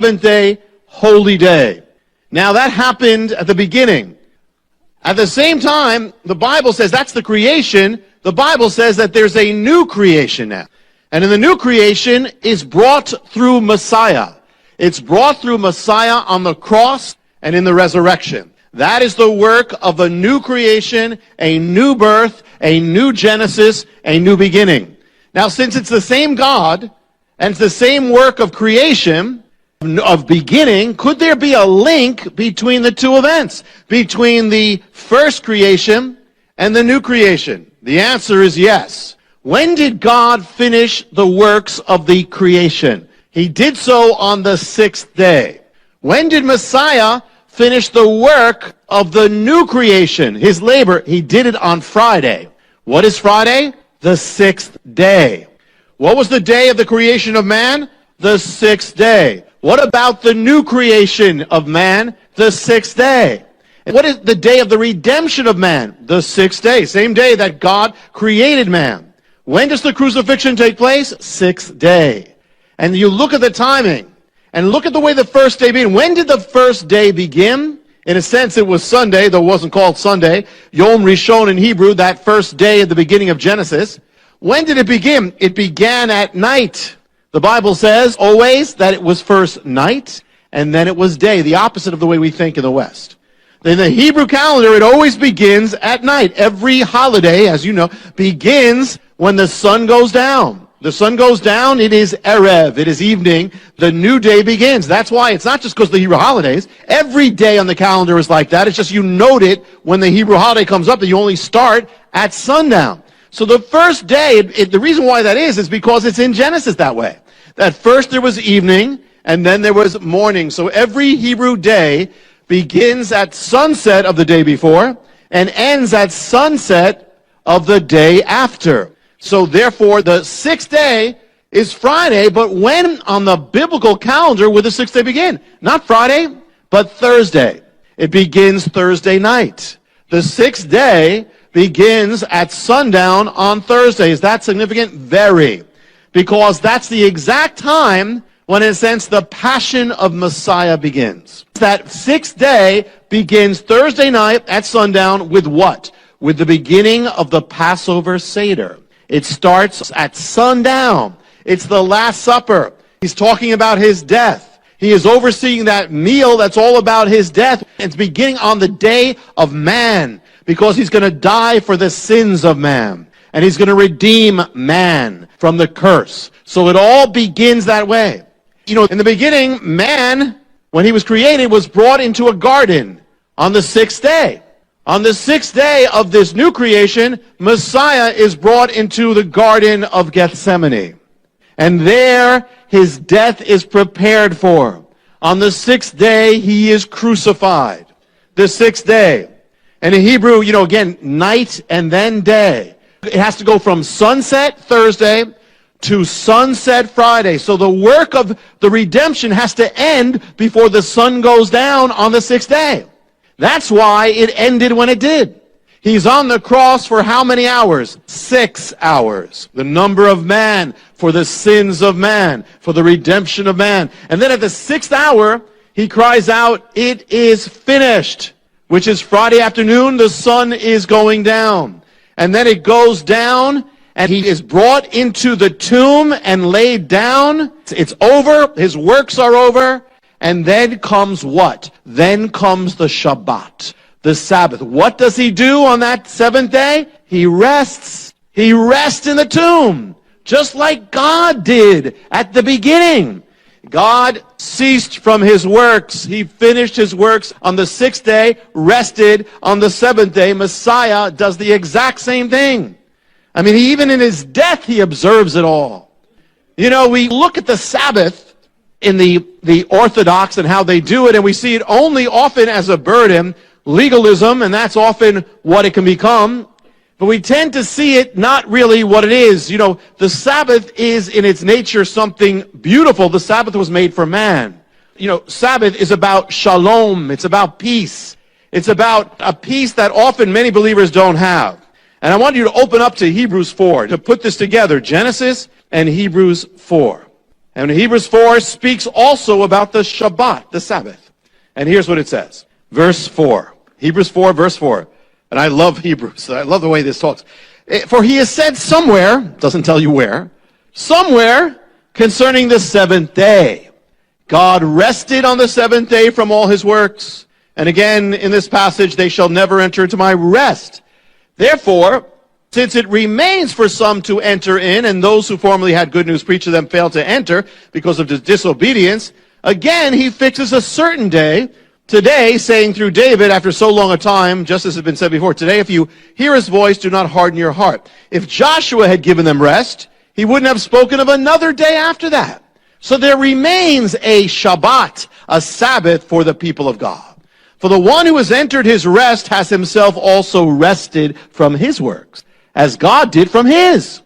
seventh-day holy day. Now that happened at the beginning. At the same time, the Bible says that's the creation. The Bible says that there's a new creation now. And in the new creation is brought through Messiah. It's brought through Messiah on the cross and in the resurrection. That is the work of a new creation, a new birth, a new Genesis, a new beginning. Now, since it's the same God and it's the same work of creation, of beginning, could there be a link between the two events, between the first creation and the new creation? The answer is yes. When did God finish the works of the creation? He did so on the sixth day. When did Messiah finish the work of the new creation, his labor? He did it on Friday. What is Friday? The sixth day. What was the day of the creation of man? The sixth day. What about the new creation of man? The sixth day. And what is the day of the redemption of man? The sixth day. Same day that God created man. When does the crucifixion take place? Sixth day. And you look at the timing and look at the way the first day began. When did the first day begin? In a sense, it was Sunday, though it wasn't called Sunday. Yom Rishon in Hebrew, that first day at the beginning of Genesis. When did it begin? It began at night. The Bible says always that it was first night and then it was day, the opposite of the way we think in the West. In the Hebrew calendar, it always begins at night. Every holiday, as you know, begins when the sun goes down. The sun goes down, it is Erev, it is evening, the new day begins. That's why it's not just because of the Hebrew holidays. Every day on the calendar is like that. It's just you note it when the Hebrew holiday comes up that you only start at sundown. So the first day, the reason why that is because it's in Genesis that way. That first there was evening, and then there was morning. So every Hebrew day begins at sunset of the day before, and ends at sunset of the day after. So therefore, the sixth day is Friday, but when on the biblical calendar would the sixth day begin? Not Friday, but Thursday. It begins Thursday night. The sixth day begins at sundown on Thursday. Is that significant? Very. Because that's the exact time when, in a sense, the passion of Messiah begins. That sixth day begins Thursday night at sundown with what? With the beginning of the Passover Seder. It starts at sundown. It's the Last Supper. He's talking about his death. He is overseeing that meal that's all about his death. It's beginning on the day of man, because he's going to die for the sins of man. And he's going to redeem man from the curse. So it all begins that way. You know, in the beginning, man, when he was created, was brought into a garden on the sixth day. On the sixth day of this new creation, Messiah is brought into the Garden of Gethsemane. And there, his death is prepared for. On the sixth day, he is crucified. The sixth day. And in Hebrew, you know, again, night and then day. It has to go from sunset Thursday to sunset Friday. So the work of the redemption has to end before the sun goes down on the sixth day. That's why it ended when it did. He's on the cross for how many hours? 6 hours. The number of man for the sins of man, for the redemption of man. And then at the sixth hour, he cries out, "It is finished," which is Friday afternoon. The sun is going down. And then it goes down, and he is brought into the tomb and laid down. It's over. His works are over. And then comes what? Then comes the Shabbat, the Sabbath. What does he do on that seventh day? He rests. He rests in the tomb, just like God did at the beginning. God ceased from his works. He finished his works on the sixth day, rested on the seventh day. Messiah does the exact same thing. I mean, even in his death, he observes it all. You know, we look at the Sabbath in the Orthodox and how they do it, and we see it only often as a burden, legalism, and that's often what it can become. But we tend to see it not really what it is. You know, the Sabbath is in its nature something beautiful. The Sabbath was made for man. You know, Sabbath is about shalom. It's about peace. It's about a peace that often many believers don't have. And I want you to open up to Hebrews 4 to put this together, Genesis and Hebrews 4. And Hebrews 4 speaks also about the Shabbat, the Sabbath. And here's what it says. Verse 4. Hebrews 4, verse 4. And I love Hebrews. I love the way this talks. For he has said somewhere, doesn't tell you where, somewhere concerning the seventh day. God rested on the seventh day from all his works. And again, in this passage, they shall never enter into my rest. Therefore, since it remains for some to enter in, and those who formerly had good news preached to them failed to enter because of disobedience, again he fixes a certain day, today, saying through David, after so long a time, just as has been said before, today if you hear his voice, do not harden your heart. If Joshua had given them rest, he wouldn't have spoken of another day after that. So there remains a Shabbat, a Sabbath for the people of God. For the one who has entered his rest has himself also rested from his works, as God did from his.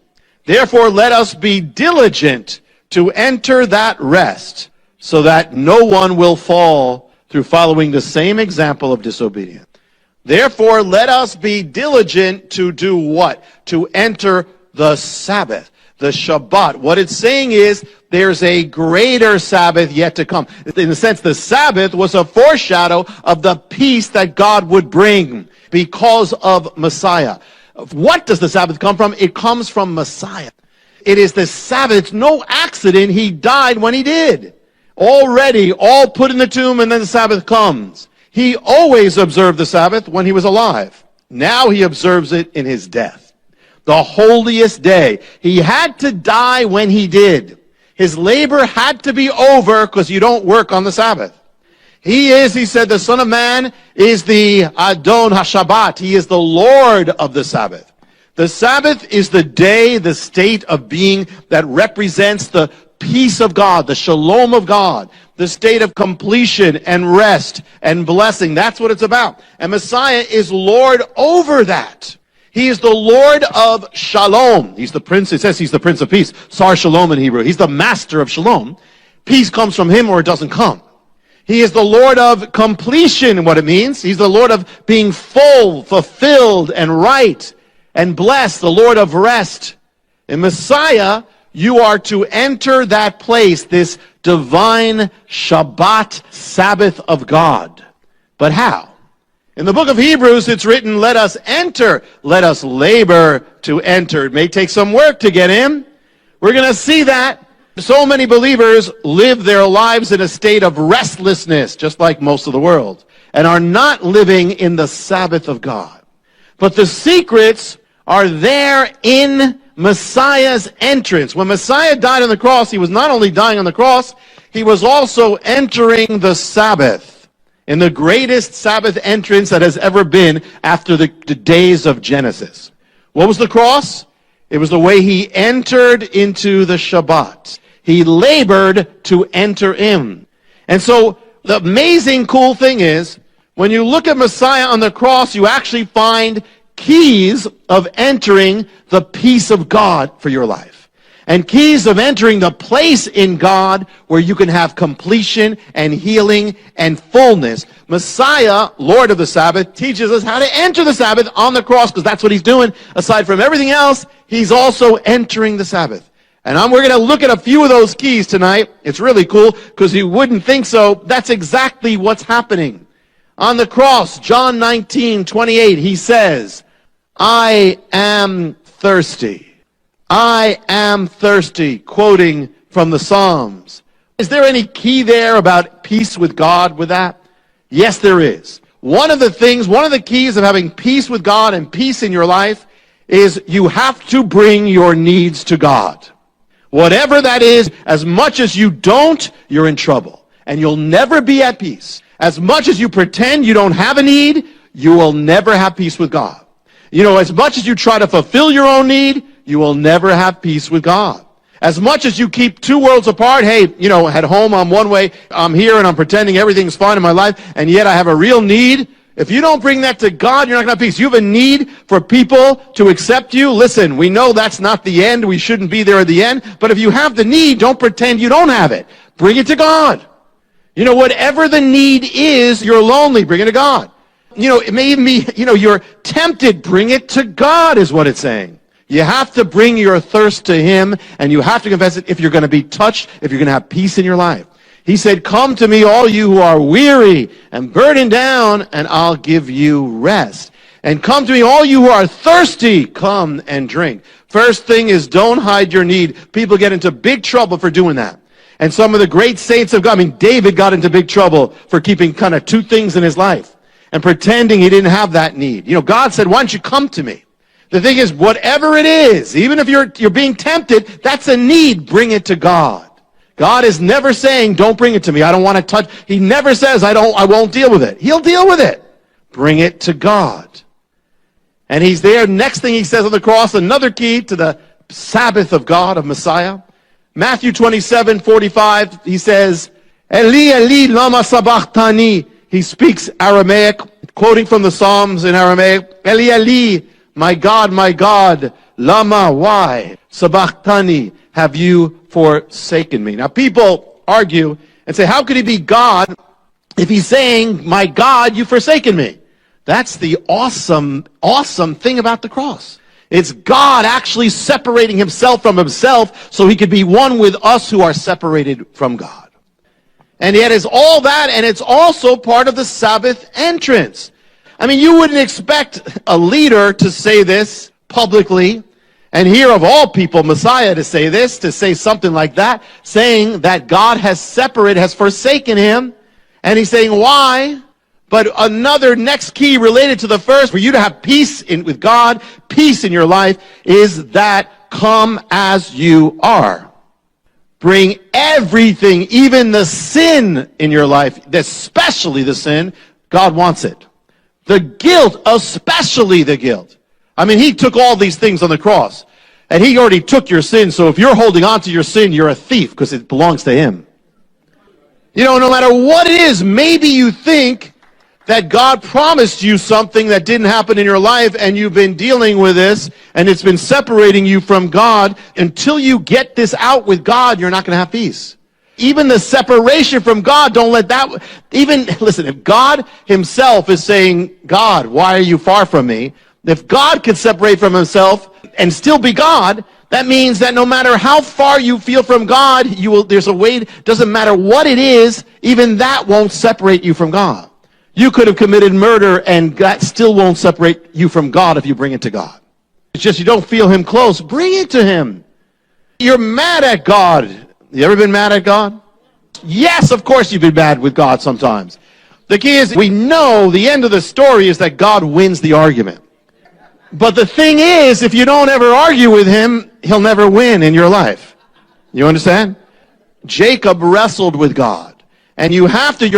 Therefore, let us be diligent to enter that rest, so that no one will fall through following the same example of disobedience. Therefore, let us be diligent to do what? To enter the Sabbath, the Shabbat. What it's saying is there's a greater Sabbath yet to come. In a sense, the Sabbath was a foreshadow of the peace that God would bring because of Messiah. What does the Sabbath come from? It comes from Messiah. It is the Sabbath. It's no accident he died when he did. Already, all put in the tomb, and then the Sabbath comes. He always observed the Sabbath when he was alive. Now he observes it in his death. The holiest day. He had to die when he did. His labor had to be over because you don't work on the Sabbath. He said, the Son of Man is the Adon HaShabbat. He is the Lord of the Sabbath. The Sabbath is the day, the state of being that represents the peace of God, the shalom of God, the state of completion and rest and blessing. That's what it's about. And Messiah is Lord over that. He is the Lord of Shalom. He's the Prince. It says he's the Prince of Peace. Sar Shalom in Hebrew. He's the Master of Shalom. Peace comes from him or it doesn't come. He is the Lord of completion, what it means. He's the Lord of being full, fulfilled, and right, and blessed, the Lord of rest. In Messiah, you are to enter that place, this divine Shabbat, Sabbath of God. But how? In the book of Hebrews, it's written, let us enter, let us labor to enter. It may take some work to get in. We're going to see that. So many believers live their lives in a state of restlessness, just like most of the world, and are not living in the Sabbath of God. But the secrets are there in Messiah's entrance. When Messiah died on the cross, he was not only dying on the cross, he was also entering the Sabbath in the greatest Sabbath entrance that has ever been after the days of Genesis. What was the cross? It was the way he entered into the Shabbat. He labored to enter in. And so the amazing cool thing is, when you look at Messiah on the cross, you actually find keys of entering the peace of God for your life. And keys of entering the place in God where you can have completion and healing and fullness. Messiah, Lord of the Sabbath, teaches us how to enter the Sabbath on the cross, because that's what he's doing. Aside from everything else, he's also entering the Sabbath. And we're going to look at a few of those keys tonight. It's really cool because you wouldn't think so. That's exactly what's happening. On the cross, John 19:28, he says, I am thirsty. I am thirsty, quoting from the Psalms. Is there any key there about peace with God with that? Yes, there is. One of the keys of having peace with God and peace in your life is you have to bring your needs to God. Whatever that is, as much as you don't, you're in trouble. And you'll never be at peace. As much as you pretend you don't have a need, you will never have peace with God. You know, as much as you try to fulfill your own need, you will never have peace with God. As much as you keep two worlds apart, hey, you know, at home I'm one way, I'm here and I'm pretending everything's fine in my life, and yet I have a real need. If you don't bring that to God, you're not going to have peace. You have a need for people to accept you. Listen, we know that's not the end. We shouldn't be there at the end. But if you have the need, don't pretend you don't have it. Bring it to God. You know, whatever the need is, you're lonely, bring it to God. You know, it may even be, you know, you're tempted, bring it to God is what it's saying. You have to bring your thirst to him, and you have to confess it if you're going to be touched, if you're going to have peace in your life. He said, come to me, all you who are weary and burdened down, and I'll give you rest. And come to me, all you who are thirsty, come and drink. First thing is, don't hide your need. People get into big trouble for doing that. And some of the great saints of God, David got into big trouble for keeping kind of two things in his life and pretending he didn't have that need. God said, why don't you come to me? The thing is, whatever it is, even if you're being tempted, that's a need, bring it to God. God is never saying, don't bring it to me, I don't want to touch. He never says, I won't deal with it. He'll deal with it. Bring it to God. And he's there. Next thing he says on the cross, another key to the Sabbath of God, of Messiah. Matthew 27:45, he says, Eli, Eli, lama sabachthani. He speaks Aramaic, quoting from the Psalms in Aramaic. Eli, Eli, my God, lama, why? Sabachthani, have you forsaken me? Now people argue and say, how could he be God if he's saying, my God, you've forsaken me? That's the awesome thing about the cross. It's God actually separating himself from himself so he could be one with us who are separated from God. And yet it's all that, and it's also part of the Sabbath entrance. You wouldn't expect a leader to say this publicly, and here of all people, Messiah to say this, to say something like that, saying that God has forsaken him, and he's saying why? But another next key related to the first, for you to have peace with God, peace in your life, is that come as you are. Bring everything, even the sin in your life, especially the sin, God wants it. The guilt, especially the guilt. He took all these things on the cross, and he already took your sin, so if you're holding on to your sin, you're a thief, because it belongs to him. No matter what it is, maybe you think that God promised you something that didn't happen in your life, and you've been dealing with this, and it's been separating you from God. Until you get this out with God, you're not going to have peace. Even the separation from God, don't let that, listen, if God himself is saying, God, why are you far from me? If God could separate from himself and still be God, that means that no matter how far you feel from God, there's a way, doesn't matter what it is, even that won't separate you from God. You could have committed murder, and that still won't separate you from God if you bring it to God. It's just you don't feel him close. Bring it to him. You're mad at God. You ever been mad at God? Yes, of course you've been mad with God sometimes. The key is, we know the end of the story is that God wins the argument. But the thing is, if you don't ever argue with him, he'll never win in your life. You understand? Jacob wrestled with God. And you're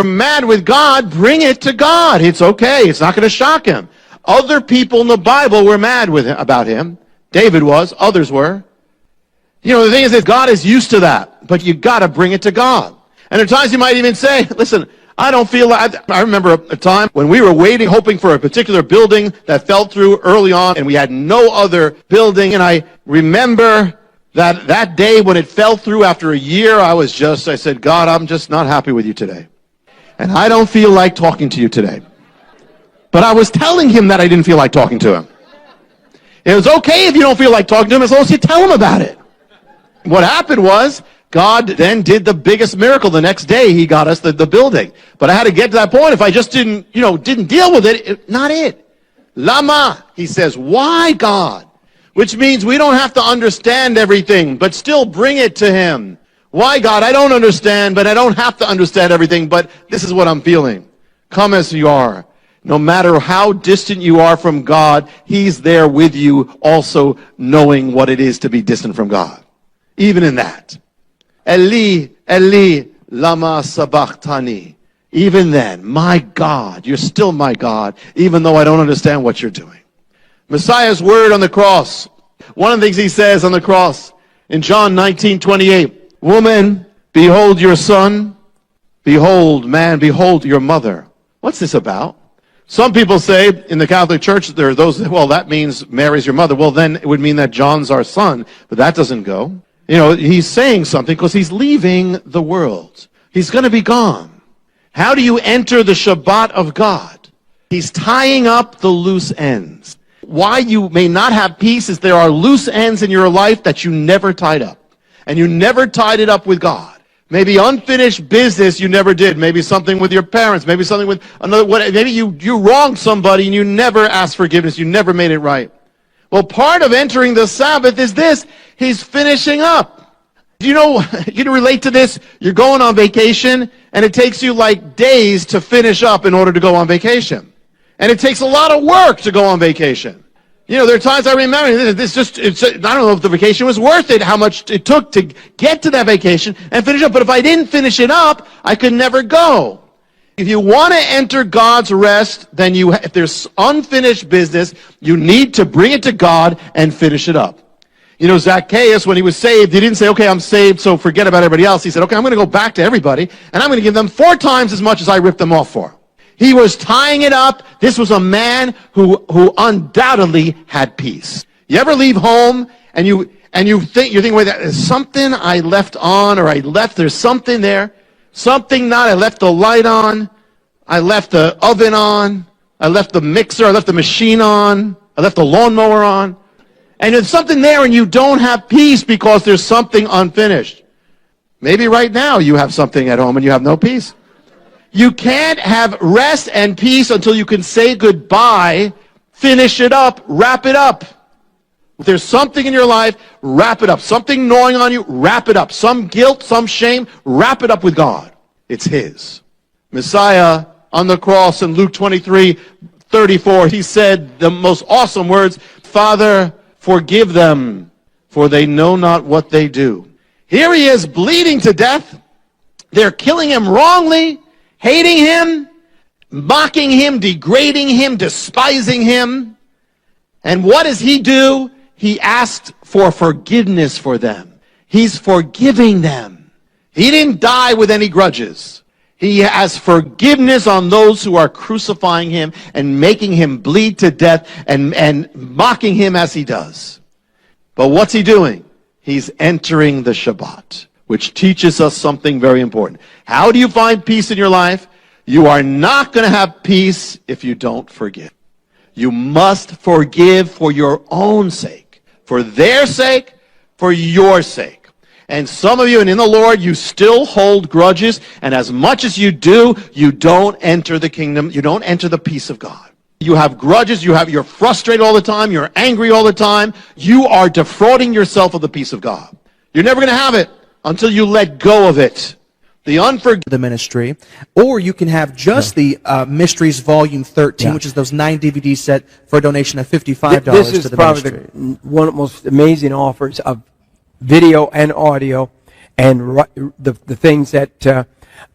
mad with God, bring it to God. It's okay. It's not going to shock him. Other people in the Bible were mad about him. David was. Others were. The thing is that God is used to that. But you got to bring it to God. And at times you might even say, listen, I don't feel like, I remember a time when we were waiting, hoping for a particular building that fell through early on, and we had no other building. And I remember that day when it fell through after a year, I said, God, I'm just not happy with you today. And I don't feel like talking to you today. But I was telling him that I didn't feel like talking to him. It was okay if you don't feel like talking to him as long as you tell him about it. What happened was, God then did the biggest miracle. The next day, he got us the building. But I had to get to that point. If I just didn't deal with it, not it. Lama, he says, why God? Which means we don't have to understand everything, but still bring it to him. Why, God? I don't understand, but I don't have to understand everything, but this is what I'm feeling. Come as you are. No matter how distant you are from God, he's there with you, also knowing what it is to be distant from God. Even in that. Eli, Eli, lama sabachthani. Even then, my God, you're still my God, even though I don't understand what you're doing. Messiah's word on the cross. One of the things he says on the cross in John 19:28, woman, behold your son. Behold, man, behold your mother. What's this about? Some people say in the Catholic Church, there are those, that means Mary's your mother. Well, then it would mean that John's our son, but that doesn't go. He's saying something because he's leaving the world. He's going to be gone. How do you enter the Shabbat of God? He's tying up the loose ends. why you may not have peace is there are loose ends in your life that you never tied up. And you never tied it up with God. Maybe unfinished business you never did. Maybe something with your parents. Maybe something with another. Maybe you wronged somebody and you never asked forgiveness. You never made it right. Well, part of entering the Sabbath is this. He's finishing up. You know, you can relate to this. You're going on vacation and it takes you like days to finish up in order to go on vacation. And it takes a lot of work to go on vacation. You know, there are times I remember, I don't know if the vacation was worth it, how much it took to get to that vacation and finish up. But if I didn't finish it up, I could never go. If you want to enter God's rest, then if there's unfinished business, you need to bring it to God and finish it up. You know, Zacchaeus, when he was saved, he didn't say, okay, I'm saved, so forget about everybody else. He said, okay, I'm going to go back to everybody, and I'm going to give them 4 times as much as I ripped them off for. He was tying it up. This was a man who undoubtedly had peace. You ever leave home and you're thinking, wait, there's something I left on, or there's something there. Something not, I left the light on. I left the oven on. I left the mixer. I left the machine on. I left the lawnmower on. And there's something there and you don't have peace because there's something unfinished. Maybe right now you have something at home and you have no peace. You can't have rest and peace until you can say goodbye, finish it up, wrap it up. If there's something in your life, wrap it up. Something gnawing on you, wrap it up. Some guilt, some shame, wrap it up with God. It's His. Messiah on the cross in Luke 23:34, He said the most awesome words, Father, forgive them, for they know not what they do. Here He is bleeding to death. They're killing Him wrongly. Hating Him, mocking Him, degrading Him, despising Him. And what does He do? He asked for forgiveness for them. He's forgiving them. He didn't die with any grudges. He has forgiveness on those who are crucifying Him and making Him bleed to death and mocking Him as He does. But what's He doing? He's entering the Shabbat, which teaches us something very important. How do you find peace in your life? You are not going to have peace if you don't forgive. You must forgive for your own sake, for their sake, for your sake. And some of you, and in the Lord, you still hold grudges, and as much as you do, you don't enter the kingdom, you don't enter the peace of God. You have grudges, you're frustrated all the time, you're angry all the time, you are defrauding yourself of the peace of God. You're never going to have it until you let go of it. The ministry, or you can have just the Mysteries Volume 13, which is those 9 DVD set for a donation of $55 to the ministry. This is probably one of the most amazing offers of video and audio, and the things that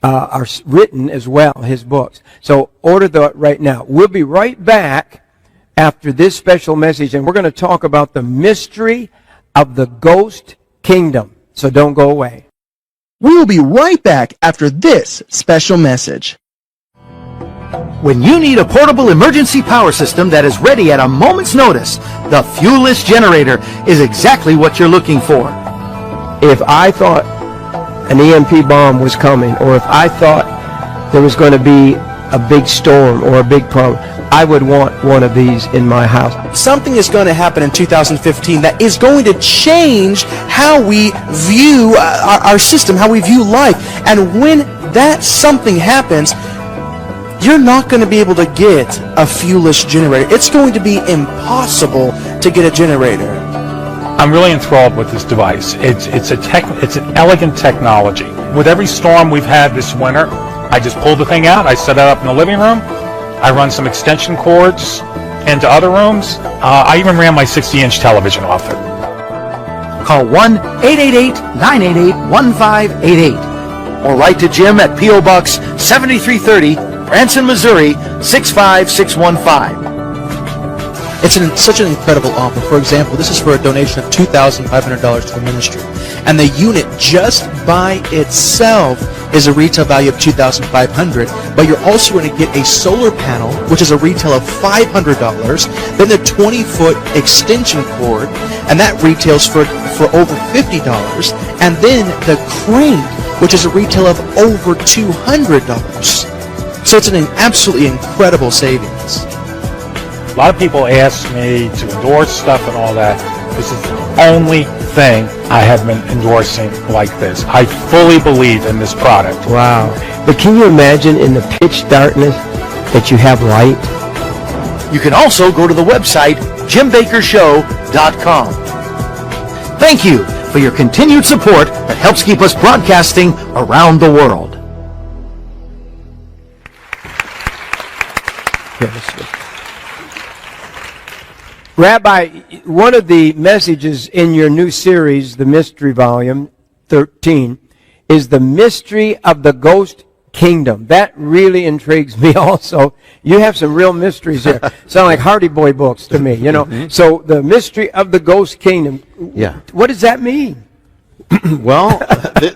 are written as well, his books. So order that right now. We'll be right back after this special message, and we're going to talk about the mystery of the ghost kingdom. So don't go away. We will be right back after this special message. When you need a portable emergency power system that is ready at a moment's notice, the fuelless generator is exactly what you're looking for. If I thought an EMP bomb was coming, or if I thought there was going to be a big storm or a big problem, I would want one of these in my house. Something is going to happen in 2015 that is going to change how we view our system, how we view life. And when that something happens, you're not going to be able to get a fuelless generator. It's going to be impossible to get a generator. I'm really enthralled with this device. It's an elegant technology. With every storm we've had this winter, I just pull the thing out, I set it up in the living room, I run some extension cords into other rooms. I even ran my 60-inch television off it. Call 1-888-988-1588 or write to Jim at P.O. Box 7330, Branson, Missouri 65615. It's such an incredible offer. For example, this is for a donation of $2,500 to the ministry. And the unit just by itself is a retail value of $2,500, but you're also going to get a solar panel, which is a retail of $500, then the 20-foot extension cord, and that retails for over $50, and then the crane, which is a retail of over $200. So it's an absolutely incredible savings. A lot of people ask me to endorse stuff and all that. This is the only thing I have been endorsing like this. I fully believe in this product. Wow. But can you imagine in the pitch darkness that you have light? You can also go to the website JimBakkerShow.com. Thank you for your continued support that helps keep us broadcasting around the world. Rabbi, one of the messages in your new series, the Mystery Volume 13, is the mystery of the ghost kingdom. That really intrigues me also. You have some real mysteries there. Sound like Hardy Boy books to me, you know. Mm-hmm. So the mystery of the ghost kingdom. Yeah. What does that mean? Well,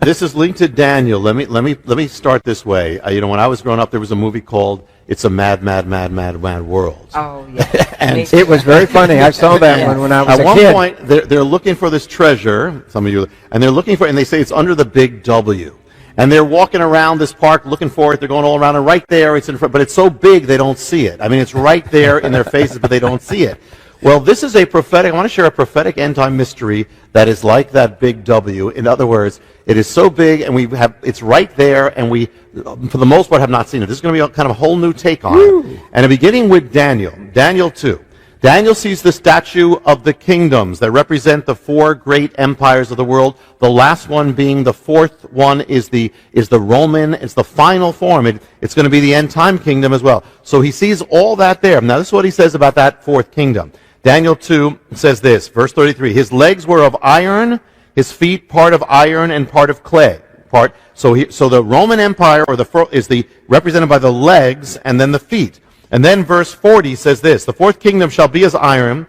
this is linked to Daniel. Let me start this way. When I was growing up, there was a movie called "It's a Mad, Mad, Mad, Mad, Mad World." Oh yeah, and it was very funny. I saw that one when I was a kid. At one point, they're looking for this treasure. Some of you, and they're looking for, and they say it's under the big W. And they're walking around this park looking for it. They're going all around, and right there, it's in front. But it's so big they don't see it. I mean, it's right there in their faces, but they don't see it. Well, this is a prophetic. I want to share a prophetic end-time mystery that is like that big W. In other words, it is so big, and it's right there, and we, for the most part, have not seen it. This is going to be kind of a whole new take on it. And beginning with Daniel 2. Daniel sees the statue of the kingdoms that represent the four great empires of the world. The last one being the fourth one is the Roman. It's the final form. It's going to be the end time kingdom as well. So he sees all that there. Now this is what he says about that fourth kingdom. Daniel 2 says this, verse 33. His legs were of iron, his feet part of iron and part of clay. So the Roman Empire is represented by the legs and then the feet. And then verse 40 says this, the fourth kingdom shall be as iron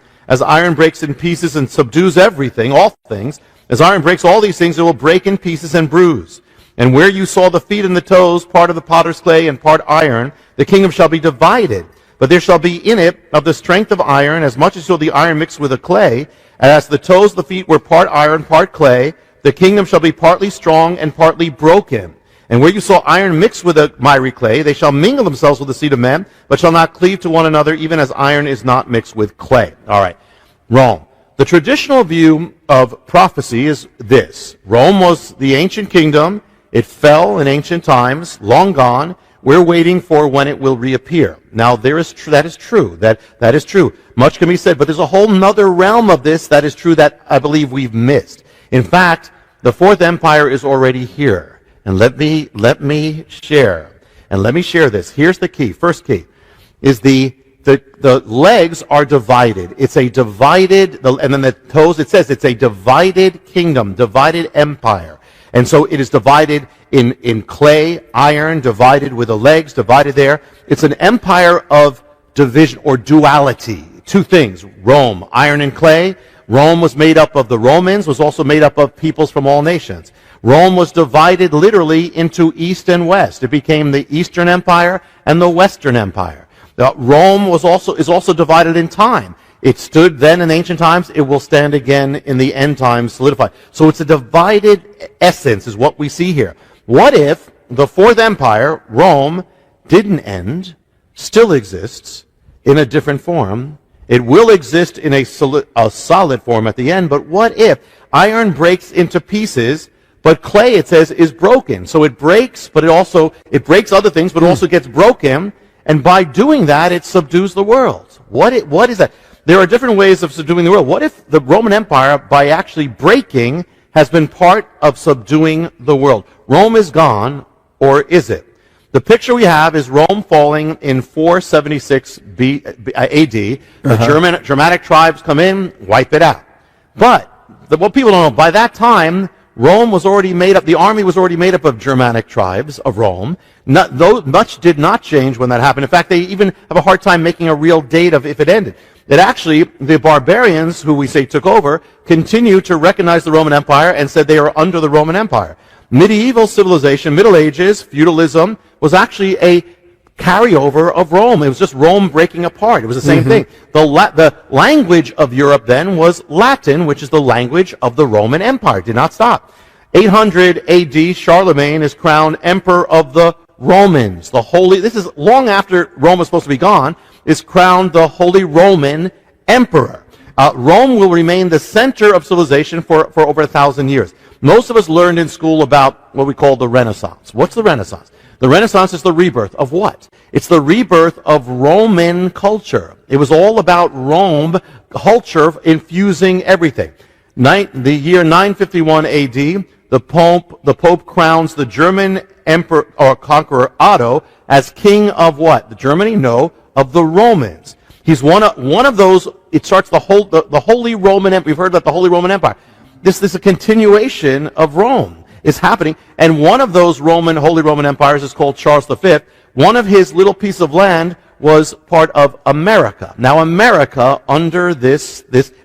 breaks in pieces and subdues everything, all things. As iron breaks all these things, it will break in pieces and bruise. And where you saw the feet and the toes, part of the potter's clay and part iron, the kingdom shall be divided. But there shall be in it of the strength of iron, as much as shall the iron mixed with the clay. And as the toes, the feet were part iron, part clay, the kingdom shall be partly strong and partly broken. And where you saw iron mixed with the miry clay, they shall mingle themselves with the seed of men, but shall not cleave to one another, even as iron is not mixed with clay. All right. Rome. The traditional view of prophecy is this. Rome was the ancient kingdom. It fell in ancient times, long gone. We're waiting for when it will reappear. Now, that is true. That is true. Much can be said, but there's a whole nother realm of this that is true that I believe we've missed. In fact, the fourth empire is already here. And let me share this. Here's the key. First key is the legs are divided. It's a divided, and then the toes, it says it's a divided kingdom, divided empire. And so it is divided in clay, iron, divided with the legs, divided there. It's an empire of division or duality. Two things, Rome, iron and clay. Rome was made up of the Romans, was also made up of peoples from all nations. Rome was divided literally into east and west. It became the Eastern Empire and the Western Empire. Rome is also divided in time. It stood then in ancient times. It will stand again in the end times, solidified. So it's a divided essence is what we see here. What if the fourth empire, Rome, didn't end, still exists in a different form? It will exist in a solid form at the end, but what if iron breaks into pieces, but clay, it says, is broken? So it breaks, but it breaks other things, but it also gets broken, and by doing that, it subdues the world. What is that? There are different ways of subduing the world. What if the Roman Empire, by actually breaking, has been part of subduing the world? Rome is gone, or is it? The picture we have is Rome falling in 476 AD. The Germanic tribes come in, wipe it out. But what people don't know, by that time, Rome was already made up, the army was already made up of Germanic tribes of Rome. Much did not change when that happened. In fact, they even have a hard time making a real date of if it ended. It actually, the barbarians, who we say took over, continue to recognize the Roman Empire and said they are under the Roman Empire. Medieval civilization, Middle Ages, feudalism, was actually a carryover of Rome. It was just Rome breaking apart. It was the same thing. The language of Europe then was Latin, which is the language of the Roman Empire. It did not stop. 800 AD, Charlemagne is crowned emperor of the Romans. This is long after Rome was supposed to be gone. is crowned the Holy Roman Emperor. Rome will remain the center of civilization for over 1,000 years. Most of us learned in school about what we call the Renaissance. What's the Renaissance? The Renaissance is the rebirth of what? It's the rebirth of Roman culture. It was all about Rome culture infusing everything. The year 951 AD, the Pope crowns the German emperor or conqueror Otto as king of what? The Germany? No, of the Romans. He's one of those. It starts the Holy Roman Empire. We've heard about the Holy Roman Empire. This is a continuation of Rome is happening, and one of those Holy Roman empires is called Charles V. One of his little piece of land was part of America. Now, America under this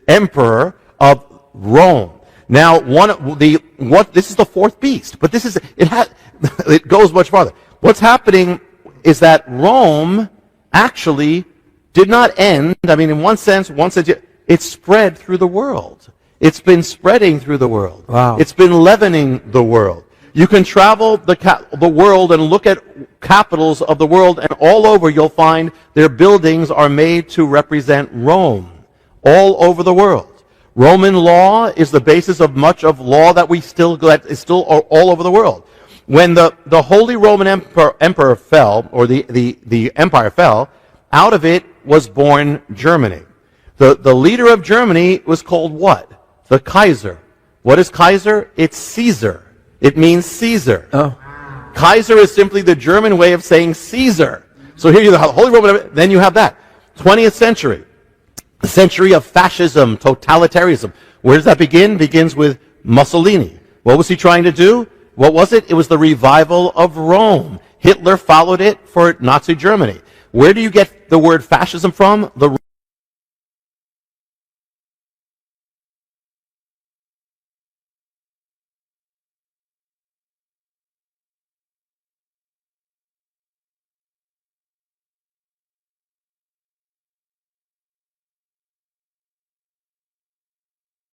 emperor of Rome. Now, this is the fourth beast, but it goes much farther. What's happening is that Rome actually did not end. I mean, in one sense, it spread through the world. It's been spreading through the world. Wow. It's been leavening the world. You can travel the world and look at capitals of the world, and all over you'll find their buildings are made to represent Rome. All over the world. Roman law is the basis of much of law that is still all over the world. When the Holy Roman Emperor fell, or the empire fell, out of it was born Germany. The leader of Germany was called what? The Kaiser. What is Kaiser? It's Caesar. It means Caesar. Oh. Kaiser is simply the German way of saying Caesar. So here you have the Holy Roman, then you have that. 20th century. The century of fascism, totalitarianism. Where does that begin? Begins with Mussolini. What was he trying to do? What was it? It was the revival of Rome. Hitler followed it for Nazi Germany. Where do you get the word fascism from? The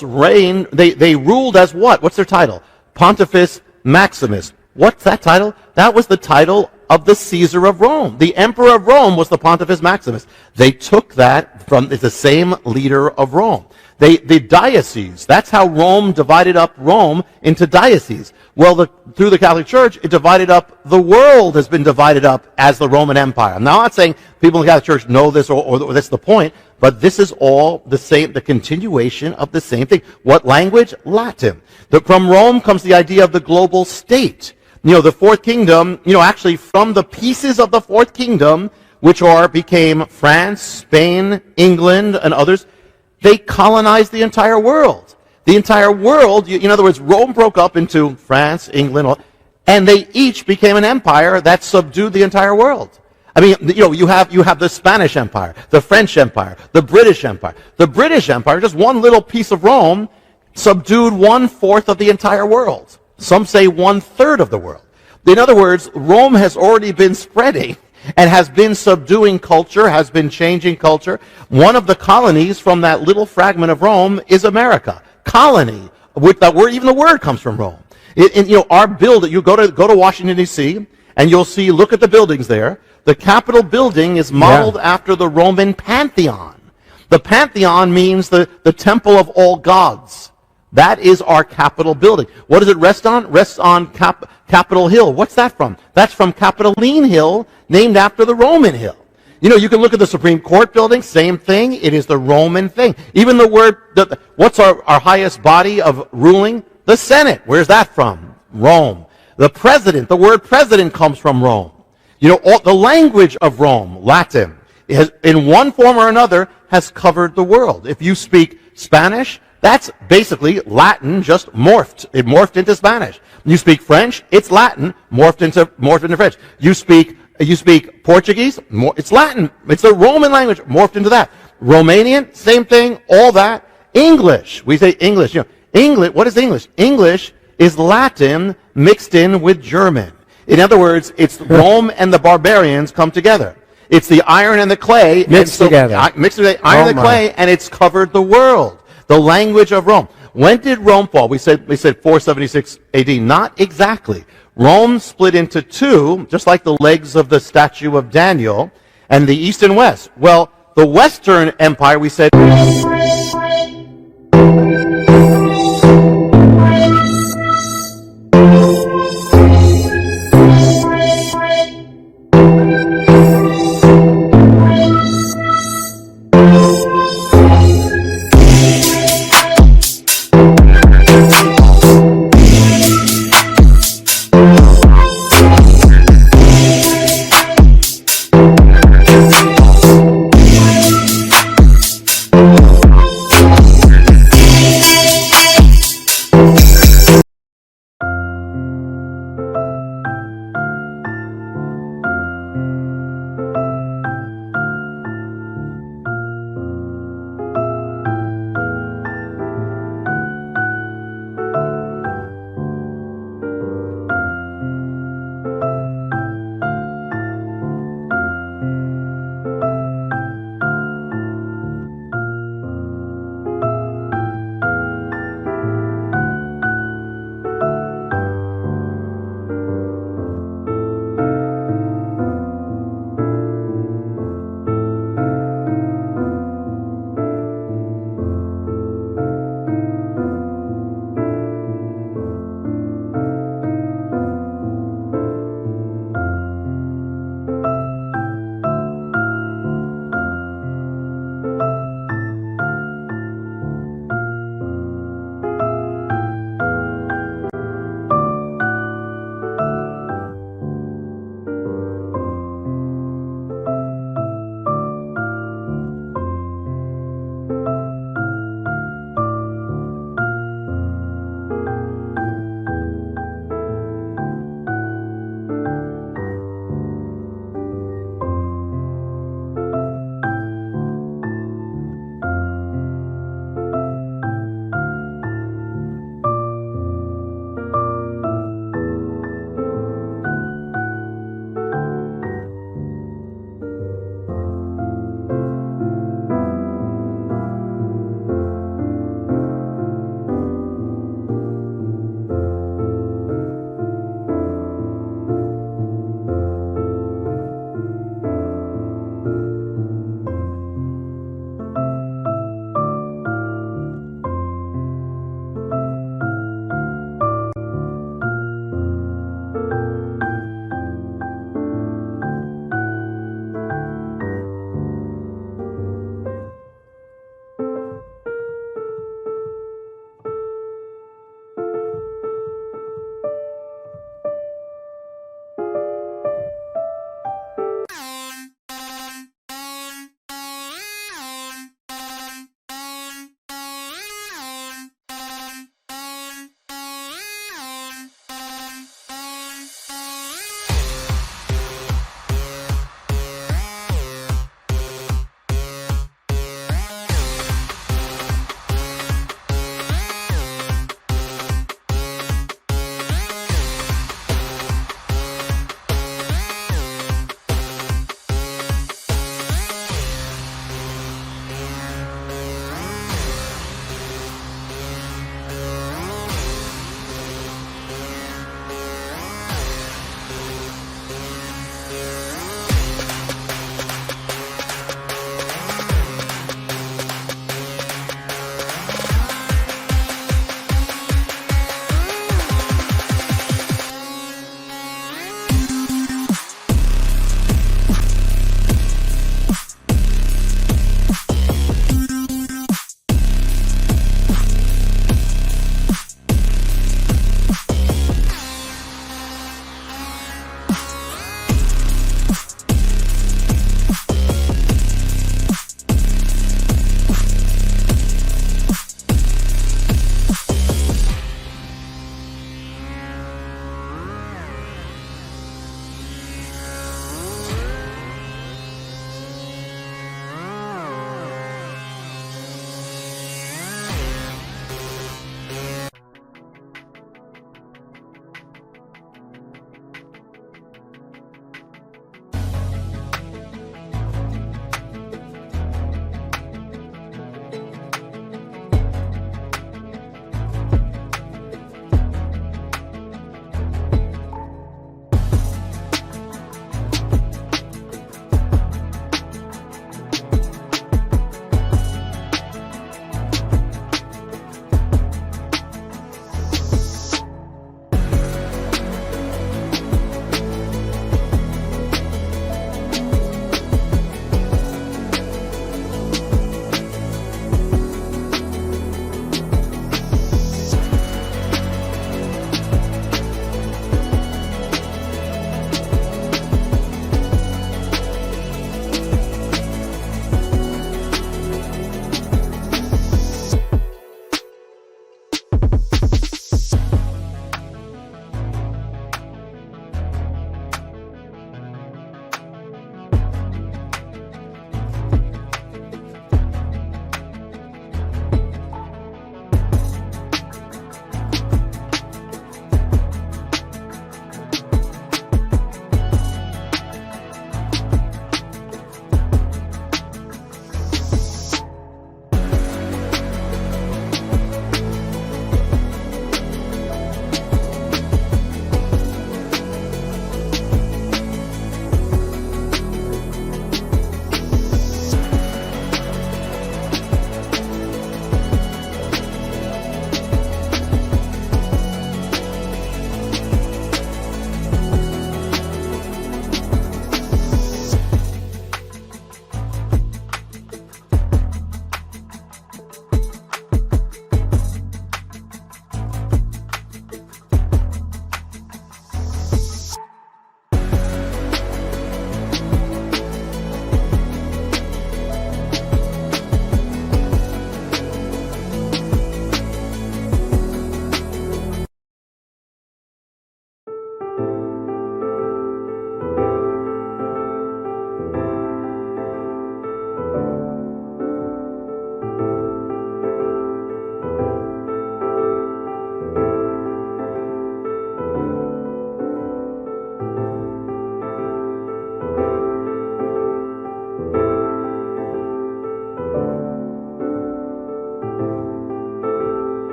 reign, they ruled as what? What's their title? Pontifex Maximus. What's that title? That was the title of the Caesar of Rome. The emperor of Rome was the Pontifex Maximus. They took that from the same leader of Rome. The diocese, that's how Rome divided up Rome into dioceses. Well, through the Catholic Church, it divided up, the world has been divided up as the Roman Empire. I'm not saying people in the Catholic Church know this or that's the point, but this is all the same, the continuation of the same thing. What language? Latin. From Rome comes the idea of the global state. The fourth kingdom, actually from the pieces of the fourth kingdom, which became France, Spain, England, and others, they colonized the entire world. The entire world, in other words, Rome broke up into France, England, and they each became an empire that subdued the entire world. I mean, you have the Spanish Empire, the French Empire, the British Empire. The British Empire, just one little piece of Rome, subdued 1/4 of the entire world. Some say 1/3 of the world. In other words, Rome has already been spreading and has been subduing culture, has been changing culture. One of the colonies from that little fragment of Rome is America. Colony, with that word, even the word comes from Rome. Our building, you go to Washington, D.C., and you'll see, look at the buildings there. The Capitol building is modeled after the Roman Pantheon. The Pantheon means the temple of all gods. That is our Capitol building. What does it rest on? Rests on Capitol Hill. What's that from? That's from Capitoline Hill, named after the Roman hill. You can look at the Supreme Court building, same thing. It is the Roman thing. Even the word, what's our highest body of ruling? The Senate. Where's that from? Rome. The president, the word president comes from Rome. The language of Rome, Latin, in one form or another, has covered the world. If you speak Spanish, that's basically Latin just morphed. It morphed into Spanish. You speak French, it's Latin, morphed into French. You speak Portuguese, it's Latin. It's the Roman language, morphed into that. Romanian, same thing, all that. English, we say English. English, what is English? English is Latin mixed in with German. In other words, it's Rome and the barbarians come together. It's the iron and the clay. Mixed together. Mixed together, iron and the clay, and it's covered the world. The language of Rome. When did Rome fall? We said 476 AD. Not exactly. Rome split into two, just like the legs of the statue of Daniel. And the East and West. Well, the Western Empire, we said,